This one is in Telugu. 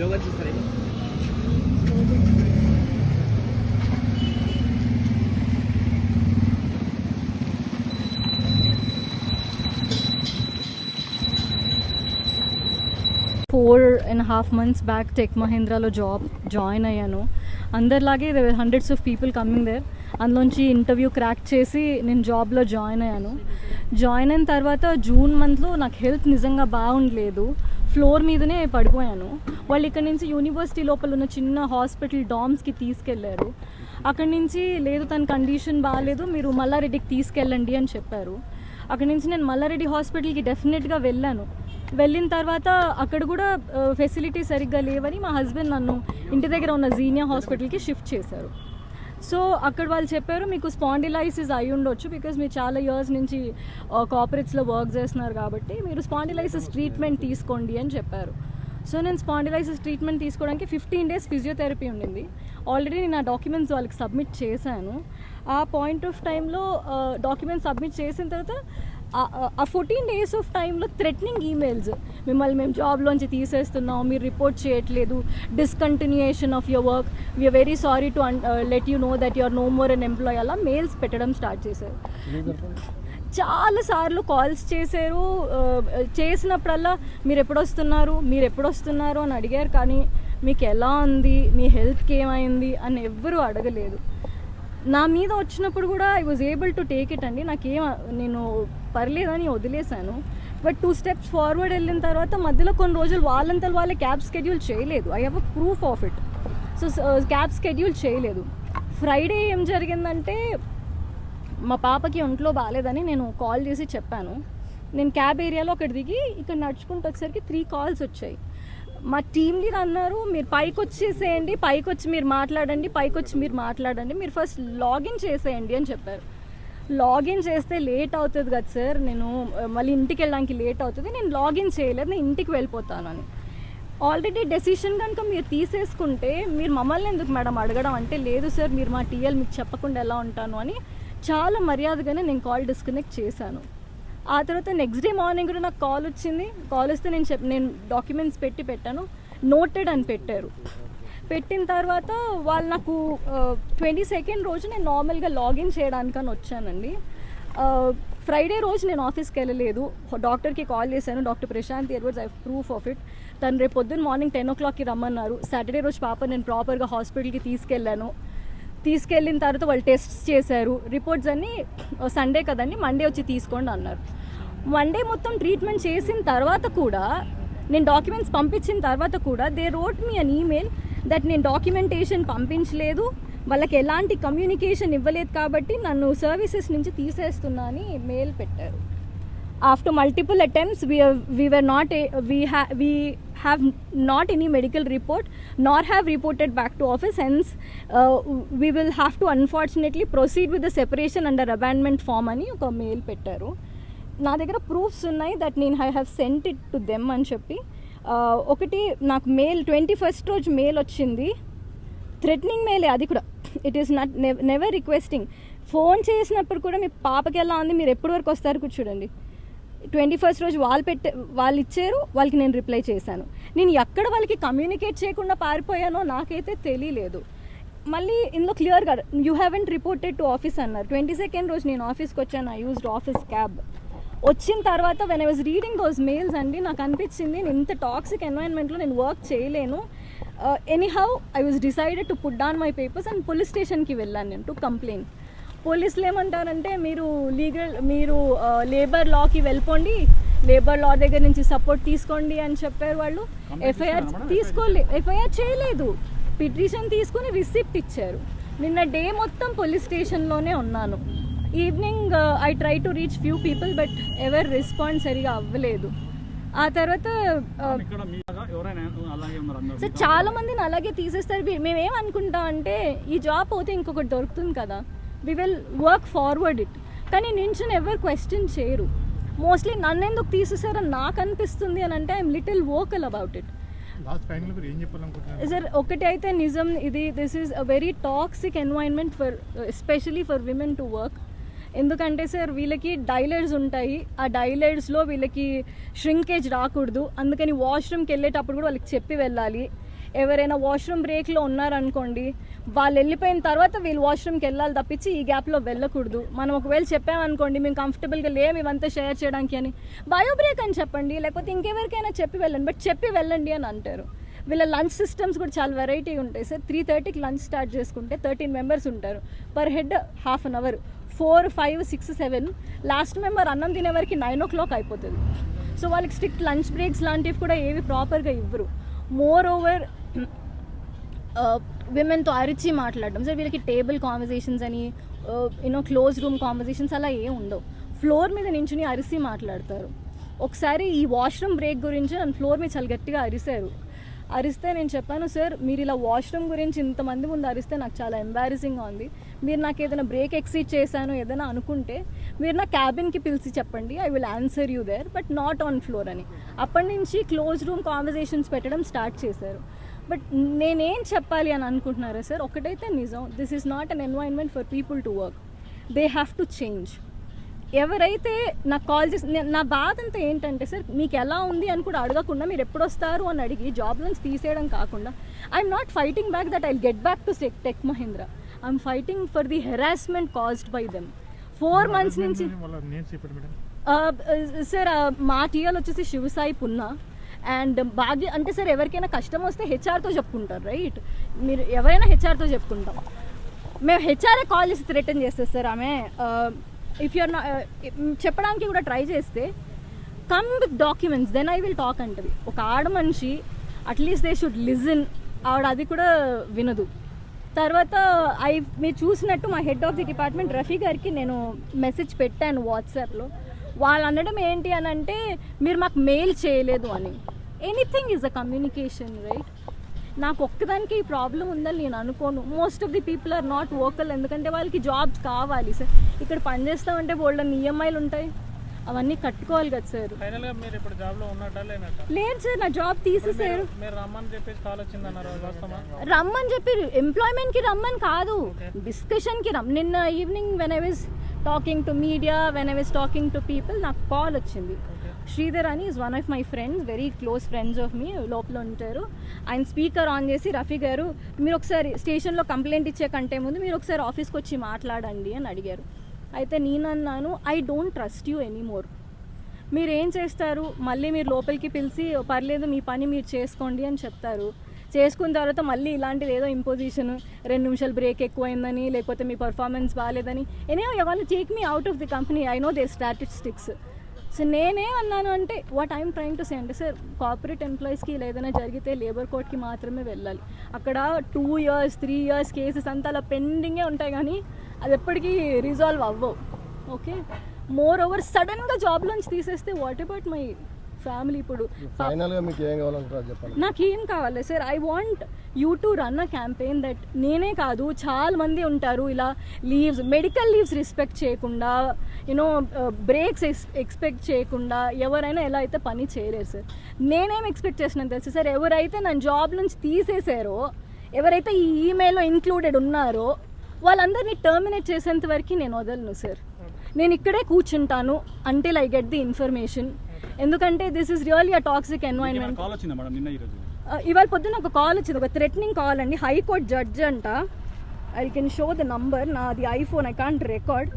లోగా చూస్తారా? 4.5 months బ్యాక్ టెక్ మహీంద్రాలో జాయిన్ అయ్యాను. అందరిలాగే there were hundreds of people coming there. అందులోంచి ఇంటర్వ్యూ క్రాక్ చేసి నేను జాబ్లో జాయిన్ అయ్యాను. జాయిన్ అయిన తర్వాత జూన్ మంత్లో నాకు హెల్త్ నిజంగా బాగుండలేదు. ఫ్లోర్ మీదనే పడిపోయాను. వాళ్ళు ఇక్కడ నుంచి యూనివర్సిటీ లోపల ఉన్న చిన్న హాస్పిటల్ డామ్స్కి తీసుకెళ్లారు. అక్కడి నుంచి లేదు తన కండిషన్ బాగాలేదు, మీరు మల్లారెడ్డికి తీసుకెళ్ళండి అని చెప్పారు. అక్కడి నుంచి నేను మల్లారెడ్డి హాస్పిటల్కి డెఫినెట్గా వెళ్ళాను. వెళ్ళిన తర్వాత అక్కడ కూడా ఫెసిలిటీ సరిగ్గా లేవని మా హస్బెండ్ నన్ను ఇంటి దగ్గర ఉన్న జీనియా హాస్పిటల్కి షిఫ్ట్ చేశారు. సో అక్కడ వాళ్ళు చెప్పారు మీకు స్పాండిలైసిస్ అయి ఉండొచ్చు, బికాజ్ మీరు చాలా ఇయర్స్ నుంచి కార్పొరేట్స్లో వర్క్ చేస్తున్నారు కాబట్టి మీరు స్పాండిలైసిస్ ట్రీట్మెంట్ తీసుకోండి అని చెప్పారు. సో నేను స్పాండిలైసిస్ ట్రీట్మెంట్ తీసుకోవడానికి 15 days ఫిజియోథెరపీ ఉండింది. ఆల్రెడీ నేను ఆ డాక్యుమెంట్స్ వాళ్ళకి సబ్మిట్ చేశాను. ఆ పాయింట్ ఆఫ్ టైంలో డాక్యుమెంట్స్ సబ్మిట్ చేసిన తర్వాత ఆ 14 days ఆఫ్ టైంలో థ్రెటనింగ్ ఈమెయిల్స్, మిమ్మల్ని మేము జాబ్లోంచి తీసేస్తున్నాం, మీరు రిపోర్ట్ చేయట్లేదు, discontinuation of your work, we are very sorry to let you know that your no more an employee, అలా మెయిల్స్ పెట్టడం స్టార్ట్ చేశారు. చాలాసార్లు కాల్స్ చేశారు. చేసినప్పుడల్లా మీరు ఎప్పుడొస్తున్నారు అని అడిగారు, కానీ మీకు ఎలా ఉంది, మీ హెల్త్కి ఏమైంది అని ఎవ్వరూ అడగలేదు. నా మీద వచ్చినప్పుడు కూడా I was able to take it అండి. నేను పర్లేదని వదిలేశాను. బట్ 2 steps ఫార్వర్డ్ వెళ్ళిన తర్వాత మధ్యలో కొన్ని రోజులు వాళ్ళే క్యాబ్ స్కెడ్యూల్ చేయలేదు. I have a proof of it. So cab schedule చేయలేదు. ఫ్రైడే ఏం జరిగిందంటే మా పాపకి ఒంట్లో బాగాలేదని నేను కాల్ చేసి చెప్పాను. నేను క్యాబ్ ఏరియాలో అక్కడ దిగి ఇక్కడ నడుచుకుంటూ వచ్చేసరికి 3 calls వచ్చాయి. మా టీమ్ లీడర్ అన్నారు, మీరు పైకి వచ్చేసేయండి, పైకొచ్చి మీరు మాట్లాడండి, మీరు ఫస్ట్ లాగిన్ చేసేయండి అని చెప్పారు. లాగిన్ చేస్తే లేట్ అవుతుంది కదా సార్, నేను మళ్ళీ ఇంటికి వెళ్ళడానికి లేట్ అవుతుంది, నేను లాగిన్ చేయలేదు, నేను ఇంటికి వెళ్ళిపోతాను అని. ఆల్రెడీ డెసిషన్ కనుక మీరు తీసేసుకుంటే మీరు మమ్మల్ని ఎందుకు మేడం అడగడం అంటే, లేదు సార్ మీరు మా టీఎల్, మీకు చెప్పకుండా ఎలా ఉంటాను అని చాలా మర్యాదగానే నేను కాల్ డిస్కనెక్ట్ చేశాను. ఆ తర్వాత నెక్స్ట్ డే మార్నింగ్ కూడా నాకు కాల్ వచ్చింది. కాల్ వస్తే నేను డాక్యుమెంట్స్ పెట్టాను, నోటెడ్ అని పెట్టారు. పెట్టిన తర్వాత వాళ్ళు నాకు 22nd రోజు నేను నార్మల్గా లాగిన్ చేయడానికని వచ్చానండి. ఫ్రైడే రోజు నేను ఆఫీస్కి వెళ్ళలేదు. డాక్టర్కి కాల్ చేశాను, doctor Prashant Edwards, I proof of it. తను రేపు పొద్దున్న మార్నింగ్ 10 o'clockకి రమ్మన్నారు. సాటర్డే రోజు పాప నేను ప్రాపర్గా హాస్పిటల్కి తీసుకెళ్ళిన తర్వాత వాళ్ళు టెస్ట్స్ చేశారు. రిపోర్ట్స్ అన్నీ సండే కదండి, మండే వచ్చి తీసుకోండి అన్నారు. మండే మొత్తం ట్రీట్మెంట్ చేసిన తర్వాత కూడా, నేను డాక్యుమెంట్స్ పంపించిన తర్వాత కూడా they wrote me an email that నేను డాక్యుమెంటేషన్ పంపించలేదు, వాళ్ళకి ఎలాంటి కమ్యూనికేషన్ ఇవ్వలేదు కాబట్టి నన్ను సర్వీసెస్ నుంచి తీసేస్తున్నా అని మెయిల్ పెట్టారు. After multiple attempts, we have not any medical report nor have reported back to office. Hence, we will have to unfortunately proceed with the separation under abandonment form అని ఒక మెయిల్ పెట్టారు. నా దగ్గర ప్రూఫ్స్ ఉన్నాయి దట్ నేను I have sent it to them అని చెప్పి. ఒకటి నాకు మెయిల్ 21st రోజు మెయిల్ వచ్చింది, థ్రెటనింగ్ మెయిలే అది కూడా. It is not never requesting. Phone చేసినప్పుడు కూడా మీ పాపకి ఎలా ఉంది, మీరు ఎప్పటి వరకు వస్తారు కూడా చూడండి. 21st రోజు వాళ్ళు ఇచ్చారు, వాళ్ళకి నేను రిప్లై చేశాను. నేను ఎక్కడ వాళ్ళకి కమ్యూనికేట్ చేయకుండా పారిపోయానో నాకైతే తెలియలేదు. మళ్ళీ ఇందులో క్లియర్గా you haven't reported to office అన్నారు. 22nd రోజు నేను ఆఫీస్కి వచ్చాను. I used office cab. వచ్చిన తర్వాత when I was reading those mails అండి, నాకు అనిపించింది నేను ఇంత టాక్సిక్ ఎన్వైరన్మెంట్లో నేను వర్క్ చేయలేను. Anyhow I was decided to put down my papers and police స్టేషన్కి వెళ్ళాను నేను టు కంప్లైంట్. పోలీసులు ఏమంటారంటే, మీరు లేబర్ లాకి వెళ్ళిపోండి, లేబర్ లా దగ్గర నుంచి సపోర్ట్ తీసుకోండి అని చెప్పారు. వాళ్ళు ఎఫ్ఐఆర్ చేయలేదు, పిటిషన్ తీసుకుని రిసిప్ట్ ఇచ్చారు. నిన్న డే మొత్తం పోలీస్ స్టేషన్లోనే ఉన్నాను. Evening I try to reach few people but ever respond సరిగా అవ్వలేదు. ఆ తర్వాత చాలా మందిని అలాగే తీసేస్తారు. మేమేమనుకుంటాం అంటే, ఈ జాబ్ పోతే ఇంకొకటి దొరుకుతుంది కదా, we will work forward it. కానీ నించుని ఎవరు క్వశ్చన్ చేయరు. మోస్ట్లీ నన్ను ఎందుకు తీసేసారని నాకు అనిపిస్తుంది అని అంటే I'm little vocal about it. Sir ఒకటి అయితే నిజం, this is a very toxic environment for especially for women to work. ఎందుకంటే సార్ వీళ్ళకి డైలైడ్స్ ఉంటాయి, ఆ డైలైడ్స్లో వీళ్ళకి ష్రింకేజ్ రాకూడదు, అందుకని వాష్రూమ్కి వెళ్ళేటప్పుడు కూడా వాళ్ళకి చెప్పి వెళ్ళాలి. ఎవరైనా వాష్రూమ్ బ్రేక్లో ఉన్నారనుకోండి, వాళ్ళు వెళ్ళిపోయిన తర్వాత వీళ్ళు వాష్రూమ్కి వెళ్ళాలి తప్పించి ఈ గ్యాప్లో వెళ్ళకూడదు. మనం ఒకవేళ చెప్పామనుకోండి మేము కంఫర్టబుల్గా లేము ఇవంతా షేర్ చేయడానికి అని, బయో బ్రేక్ అని చెప్పండి, లేకపోతే ఇంకెవరికైనా చెప్పి వెళ్ళండి, బట్ చెప్పి వెళ్ళండి అని అంటారు. వీళ్ళ లంచ్ సిస్టమ్స్ కూడా చాలా వెరైటీ ఉంటాయి సార్. 3:30కి లంచ్ స్టార్ట్ చేసుకుంటే 13 మెంబర్స్ ఉంటారు, per head half an hour, 4, 5, 6, 7 last member అన్నం తినే వరకు 9 o'clock అయిపోతుంది. సో వాళ్ళకి స్ట్రిక్ట్ లంచ్ బ్రేక్స్ లాంటివి కూడా ఏవి ప్రాపర్గా ఇవ్వరు. మోర్ ఓవర్ విమెన్తో అరిచి మాట్లాడడం సార్, వీళ్ళకి టేబుల్ కాన్వర్జేషన్స్ అని క్లోజ్ రూమ్ కాన్వర్జేషన్స్ అలా ఏం ఉండవు. ఫ్లోర్ మీద నించుని అరిసి మాట్లాడతారు. ఒకసారి ఈ వాష్రూమ్ బ్రేక్ గురించి నన్ను ఫ్లోర్ మీద చాలా గట్టిగా అరిస్తే నేను చెప్పాను, సార్ మీరు ఇలా వాష్రూమ్ గురించి ఇంతమంది ముందు అరిస్తే నాకు చాలా ఎంబారసింగ్గా ఉంది, మీరు నాకు ఏదైనా బ్రేక్ ఎక్సీడ్ చేశాను ఏదైనా అనుకుంటే మీరు నా క్యాబిన్కి పిలిచి చెప్పండి, I will answer you there, but not on floor అని. అప్పటి నుంచి క్లోజ్ రూమ్ కాన్వర్జేషన్స్ పెట్టడం స్టార్ట్ చేశారు. బట్ నేనేం చెప్పాలి అని అనుకుంటున్నారా సార్, ఒకటైతే నిజం, this is not an environment for people to work, they have to change. ఎవరైతే నాకు కాల్ చేసి నా బాధ అంతా ఏంటంటే సార్, మీకు ఎలా ఉంది అని కూడా అడగకుండా మీరు ఎప్పుడు వస్తారు అని అడిగి జాబ్ నుంచి తీసేయడం కాకుండా, I'm not fighting back that I will get back to tech Mahindra, I'm fighting for the harassment caused by them. 4 months నుంచి సార్ మా టీఎల్ వచ్చేసి శివసాయి పున్నా అండ్ భాగ్య. అంటే సార్ ఎవరికైనా కష్టం వస్తే హెచ్ఆర్తో చెప్పుకుంటారు, రైట్? మీరు ఎవరైనా హెచ్ఆర్తో చెప్పుకుంటాం, మేము హెచ్ఆర్ఏ కాల్ చేసి థ్రెటన్ చేస్తారు సార్. ఆమె ఇఫ్ యూఆర్ చెప్పడానికి కూడా ట్రై చేస్తే come with documents then I will talk అంటది. ఒక ఆడ మనిషి అట్లీస్ట్ దే షుడ్ లిజన్, ఆవిడ అది కూడా వినదు. తర్వాత మీరు చూసినట్టు మా head of the department Rafi గారికి నేను మెసేజ్ పెట్టాను వాట్సాప్లో. వాళ్ళు అనడం ఏంటి అని అంటే, మీరు మాకు మెయిల్ చేయలేదు అని. Anything is a communication, right? నాకు ఒక్కదానికి ఈ ప్రాబ్లం ఉందని నేను అనుకోను. Most of the people are not vocal, ఎందుకంటే వాళ్ళకి జాబ్స్ కావాలి సార్. ఇక్కడ పనిచేస్తామంటే బోల్డన్ని ఈఎంఐలు ఉంటాయి, అవన్నీ కట్టుకోవాలి కదా సార్. లేదు సార్, నా జాబ్ తీసేసారు. రమ్మని చెప్పి ఎంప్లాయ్మెంట్కి రమ్మని కాదు, డిస్కషన్కి నిన్న evening when I was talking to media, when I was talking to people, నాకు కాల్ వచ్చింది. శ్రీధర్ అని is one of my friends, very close friends of me, లోపల ఉంటారు. ఆయన స్పీకర్ ఆన్ చేసి, రఫీ గారు మీరు ఒకసారి స్టేషన్లో కంప్లైంట్ ఇచ్చే కంటే ముందు మీరు ఒకసారి ఆఫీస్కి వచ్చి మాట్లాడండి అని అడిగారు. అయితే నేను అన్నాను, I don't trust you anymore. మీరు ఏం చేస్తారు, మళ్ళీ మీరు లోపలికి పిలిచి పర్లేదు మీ పని మీరు చేసుకోండి అని చెప్తారు. చేసుకున్న తర్వాత మళ్ళీ ఇలాంటిది ఏదో ఇంపోజిషన్, 2 నిమిషాలు బ్రేక్ ఎక్కువైందని, లేకపోతే మీ పర్ఫార్మెన్స్ బాగాలేదని, anyhow you want to take me out of the company, I know their statistics. So నేనేమన్నాను అంటే, what I'm trying to say అంటే సార్, కార్పొరేట్ ఎంప్లాయీస్కి ఏదైనా జరిగితే లేబర్ కోర్ట్కి మాత్రమే వెళ్ళాలి. అక్కడ 2 years 3 years కేసెస్ అంతా అలా పెండింగే ఉంటాయి, కానీ అది ఎప్పటికీ రిజాల్వ్ అవ్వవు. ఓకే, మోర్ ఓవర్ సడన్గా జాబ్లోంచి తీసేస్తే వాట్ అబౌట్ మై ఫ్యామిలీ? ఇప్పుడు నాకేం కావాలి sir, I want you to run a campaign that నేనే కాదు చాలా మంది ఉంటారు ఇలా లీవ్స్, మెడికల్ లీవ్స్ రెస్పెక్ట్ చేయకుండా, యూనో బ్రేక్స్ ఎక్స్పెక్ట్ చేయకుండా ఎవరైనా ఎలా అయితే పని చేయలేరు సార్. నేనేం ఎక్స్పెక్ట్ చేసినాను తెలుసు సార్, ఎవరైతే నన్ను జాబ్ నుంచి తీసేసారో, ఎవరైతే ఈ ఈమెయిల్లో ఇంక్లూడెడ్ ఉన్నారో వాళ్ళందరినీ టర్మినేట్ చేసేంత వరకు నేను వదలను సార్. నేను ఇక్కడే కూర్చుంటాను until I get the information. ఎందుకంటే this is really a toxic environment. ఇవాళ పొద్దున్న ఒక కాల్ వచ్చింది, ఒక థ్రెటనింగ్ కాల్ అండి, హైకోర్టు జడ్జ్ అంట. I can show the number, నాది ఐఫోన్, ఐ కాంట్ రికార్డ్.